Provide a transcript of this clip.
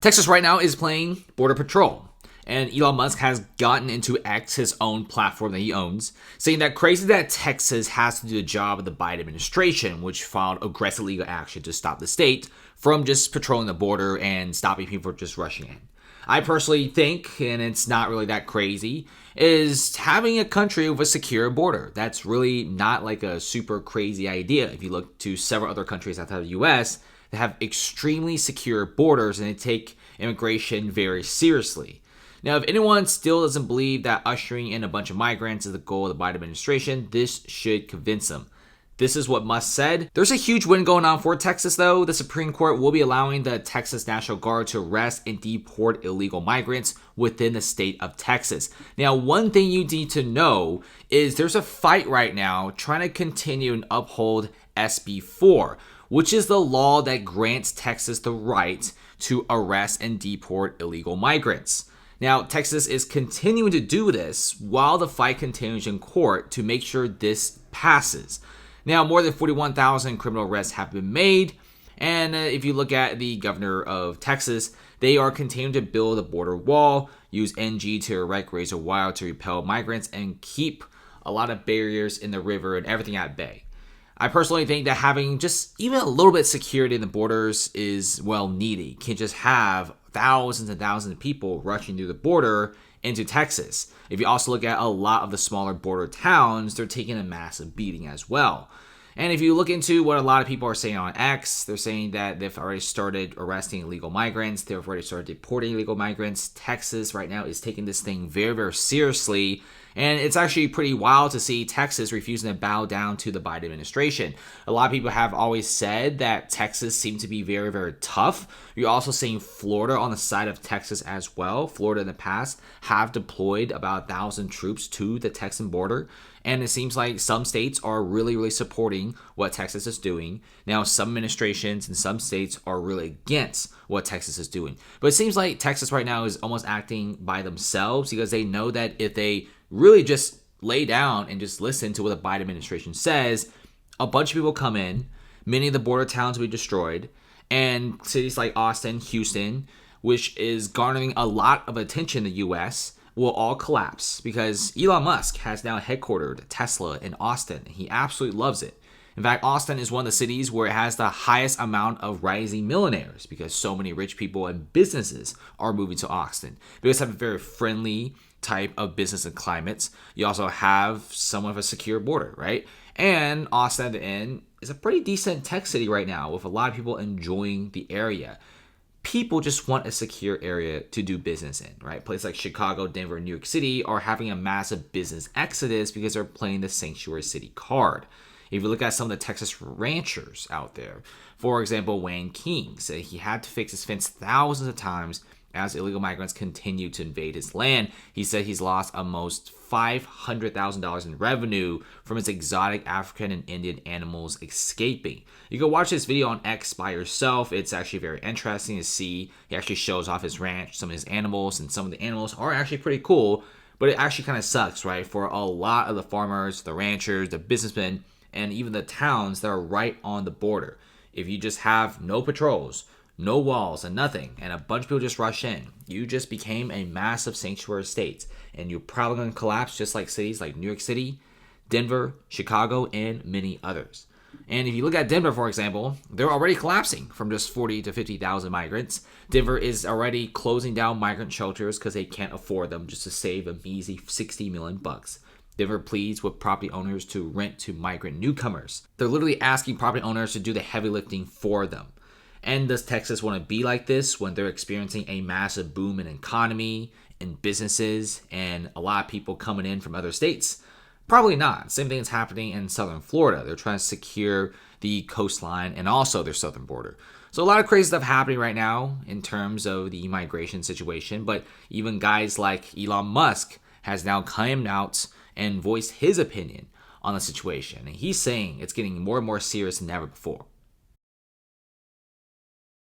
Texas right now is playing Border Patrol. And Elon Musk has gotten into X, his own platform that he owns, saying that crazy that Texas has to do the job of the Biden administration, which filed aggressive legal action to stop the state from just patrolling the border and stopping people from just rushing in. I personally think, and it's not really that crazy, is having a country with a secure border. That's really not like a super crazy idea. If you look to several other countries outside the US that have extremely secure borders and they take immigration very seriously. Now, if anyone still doesn't believe that ushering in a bunch of migrants is the goal of the Biden administration, this should convince them. This is what Musk said. There's a huge win going on for Texas, though. The Supreme Court will be allowing the Texas National Guard to arrest and deport illegal migrants within the state of Texas. Now, one thing you need to know is there's a fight right now trying to continue and uphold SB 4, which is the law that grants Texas the right to arrest and deport illegal migrants. Now, Texas is continuing to do this while the fight continues in court to make sure this passes. Now, more than 41,000 criminal arrests have been made, and if you look at the governor of Texas, they are continuing to build a border wall, use NG to erect razor wire to repel migrants, and keep a lot of barriers in the river and everything at bay. I personally think that having just even a little bit of security in the borders is well needed. You can't just have thousands and thousands of people rushing through the border into Texas. If you also look at a lot of the smaller border towns, they're taking a massive beating as well. And if you look into what a lot of people are saying on X, they're saying that they've already started arresting illegal migrants. They've already started deporting illegal migrants. Texas right now is taking this thing very, very seriously. And it's actually pretty wild to see Texas refusing to bow down to the Biden administration. A lot of people have always said that Texas seemed to be very, very tough. You're also seeing Florida on the side of Texas as well. Florida in the past have deployed about 1,000 troops to the Texan border. And it seems like some states are really, really supporting what Texas is doing. Now, some administrations in some states are really against what Texas is doing. But it seems like Texas right now is almost acting by themselves because they know that if they really just lay down and just listen to what the Biden administration says, a bunch of people come in, many of the border towns will be destroyed, and cities like Austin, Houston, which is garnering a lot of attention in the U.S., will all collapse because Elon Musk has now headquartered Tesla in Austin. He absolutely loves it. In fact, Austin is one of the cities where it has the highest amount of rising millionaires because so many rich people and businesses are moving to Austin. Because have a very friendly type of business and climates. You also have somewhat of a secure border, right? And Austin at the end is a pretty decent tech city right now with a lot of people enjoying the area. People just want a secure area to do business in, right? Places like Chicago, Denver, New York City are having a massive business exodus because they're playing the sanctuary city card. If you look at some of the Texas ranchers out there, for example, Wayne King said he had to fix his fence thousands of times as illegal migrants continue to invade his land. He said he's lost almost $500,000 in revenue from his exotic African and Indian animals escaping. You can watch this video on X by yourself. It's actually very interesting to see. He actually shows off his ranch, some of his animals, and some of the animals are actually pretty cool, but it actually kind of sucks, right? For a lot of the farmers, the ranchers, the businessmen, and even the towns that are right on the border. If you just have no patrols, no walls and nothing, and a bunch of people just rush in, you just became a massive sanctuary state, and you're probably going to collapse just like cities like New York City, Denver, Chicago, and many others. And if you look at Denver, for example, they're already collapsing from just 40 to 50,000 migrants. Denver is already closing down migrant shelters because they can't afford them just to save a measly $60 million. Denver pleads with property owners to rent to migrant newcomers. They're literally asking property owners to do the heavy lifting for them. And does Texas want to be like this when they're experiencing a massive boom in economy, in businesses, and a lot of people coming in from other states? Probably not. Same thing is happening in southern Florida. They're trying to secure the coastline and also their southern border. So a lot of crazy stuff happening right now in terms of the migration situation. But even guys like Elon Musk has now come out and voiced his opinion on the situation. And he's saying it's getting more and more serious than ever before.